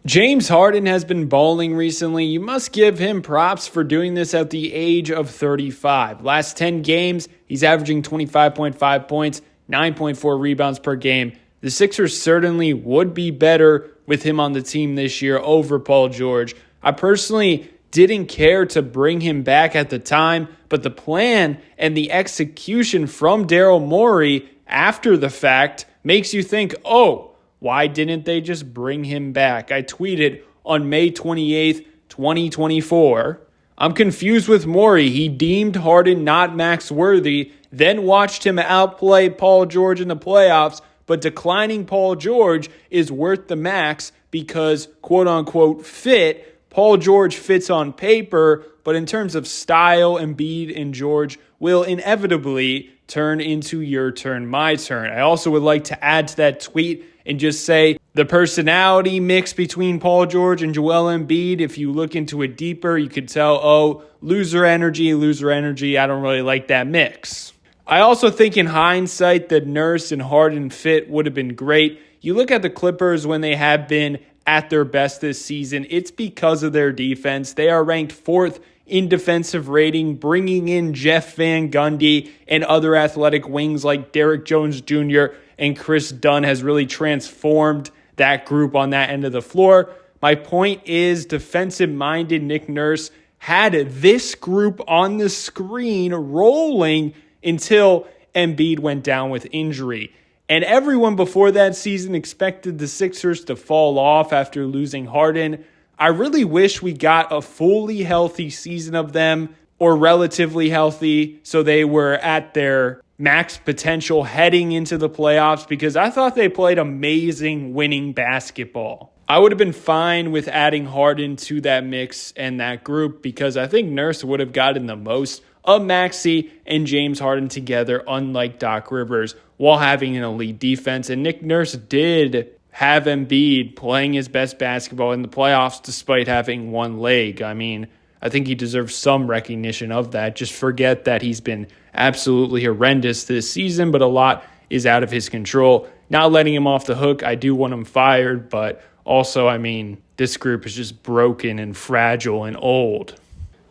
James Harden has been balling recently. You must give him props for doing this at the age of 35. Last 10 games, he's averaging 25.5 points, 9.4 rebounds per game. The Sixers certainly would be better with him on the team this year over Paul George. I personally didn't care to bring him back at the time, but the plan and the execution from Daryl Morey after the fact makes you think, oh, why didn't they just bring him back? I tweeted on May 28th, 2024, I'm confused with Morey. He deemed Harden not max worthy, then watched him outplay Paul George in the playoffs, but declining Paul George is worth the max because, quote unquote, fit. Paul George fits on paper, but in terms of style, Embiid and George will inevitably turn into your turn, my turn. I also would like to add to that tweet and just say the personality mix between Paul George and Joel Embiid, if you look into it deeper, you could tell, oh, loser energy. I don't really like that mix. I also think in hindsight that Nurse and Harden fit would have been great. You look at the Clippers when they have been at their best this season, it's because of their defense. They are ranked 4th in defensive rating, bringing in Jeff Van Gundy and other athletic wings like Derrick Jones Jr. and Chris Dunn has really transformed that group on that end of the floor. My point is defensive-minded Nick Nurse had this group on the screen rolling until Embiid went down with injury. And everyone before that season expected the Sixers to fall off after losing Harden. I really wish we got a fully healthy season of them, or relatively healthy, so they were at their max potential heading into the playoffs, because I thought they played amazing winning basketball. I would have been fine with adding Harden to that mix and that group because I think Nurse would have gotten the most of Maxey and James Harden together, unlike Doc Rivers, while having an elite defense. And Nick Nurse did have Embiid playing his best basketball in the playoffs despite having one leg. I mean, I think he deserves some recognition of that. Just forget that he's been absolutely horrendous this season, but a lot is out of his control. Not letting him off the hook, I do want him fired, but also, I mean, this group is just broken and fragile and old.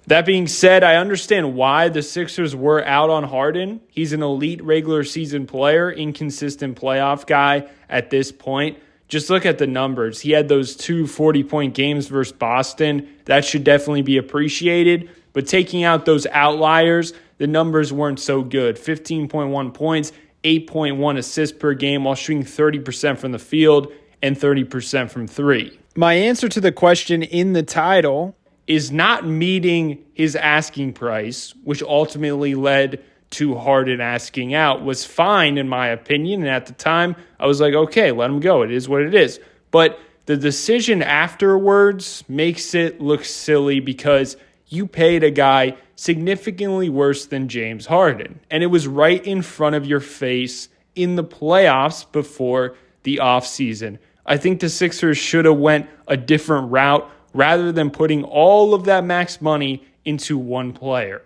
That being said, I understand why the Sixers were out on Harden. He's an elite regular season player, inconsistent playoff guy at this point. Just look at the numbers. He had those 2 40-point games versus Boston. That should definitely be appreciated. But taking out those outliers, the numbers weren't so good. 15.1 points, 8.1 assists per game while shooting 30% from the field and 30% from three. My answer to the question in the title is not meeting his asking price, which ultimately led to Harden asking out, was fine in my opinion. And at the time, I was like, okay, let him go. It is what it is. But the decision afterwards makes it look silly because you paid a guy significantly worse than James Harden. And it was right in front of your face in the playoffs before the offseason. I think the Sixers should have went a different route rather than putting all of that max money into one player.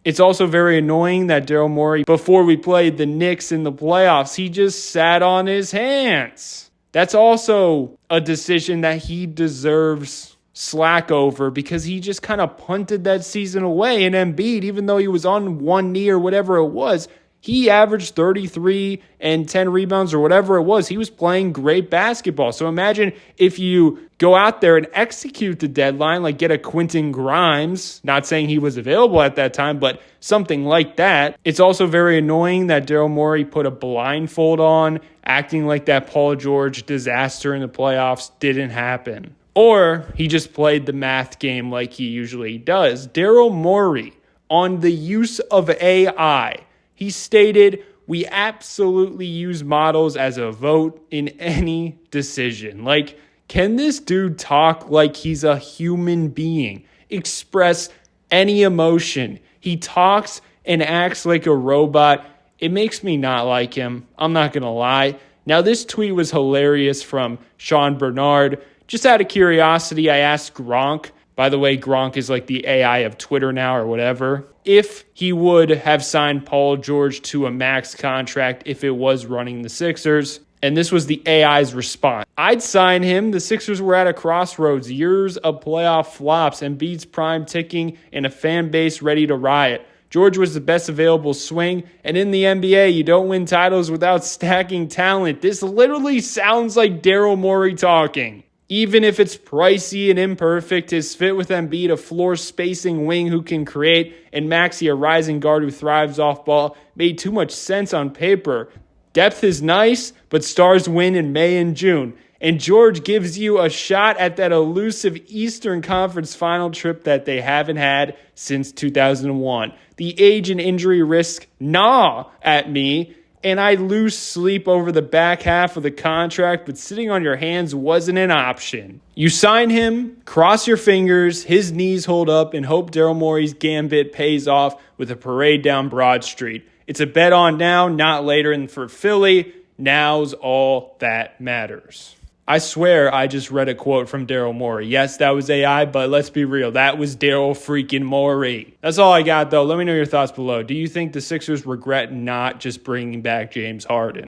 It's also very annoying that Daryl Morey, before we played the Knicks in the playoffs, he just sat on his hands. That's also a decision that he deserves slack over because he just kind of punted that season away. And Embiid, even though he was on one knee or whatever it was, he averaged 33 and 10 rebounds or whatever it was. He was playing great basketball. So imagine if you go out there and execute the deadline, like get a Quentin Grimes, not saying he was available at that time, but something like that. It's also very annoying that Daryl Morey put a blindfold on, acting like that Paul George disaster in the playoffs didn't happen. Or he just played the math game like he usually does. Daryl Morey, on the use of AI, he stated, we absolutely use models as a vote in any decision. Like, can this dude talk like he's a human being? Express any emotion. He talks and acts like a robot. It makes me not like him. I'm not going to lie. Now, this tweet was hilarious from Sean Bernard. Just out of curiosity, I asked Gronk. By the way, Gronk is like the AI of Twitter now or whatever. If he would have signed Paul George to a max contract if it was running the Sixers. And this was the AI's response. I'd sign him. The Sixers were at a crossroads, years of playoff flops, Embiid's prime ticking, and a fan base ready to riot. George was the best available swing, and in the NBA, you don't win titles without stacking talent. This literally sounds like Daryl Morey talking. Even if it's pricey and imperfect, his fit with Embiid, a floor-spacing wing who can create, and Maxey, a rising guard who thrives off ball, made too much sense on paper. Depth is nice, but stars win in May and June. And George gives you a shot at that elusive Eastern Conference final trip that they haven't had since 2001. The age and injury risk gnaw at me, and I lose sleep over the back half of the contract, but sitting on your hands wasn't an option. You sign him, cross your fingers, his knees hold up, and hope Daryl Morey's gambit pays off with a parade down Broad Street. It's a bet on now, not later, and for Philly, now's all that matters. I swear I just read a quote from Daryl Morey. Yes, that was AI, but let's be real. That was Daryl freaking Morey. That's all I got, though. Let me know your thoughts below. Do you think the Sixers regret not just bringing back James Harden?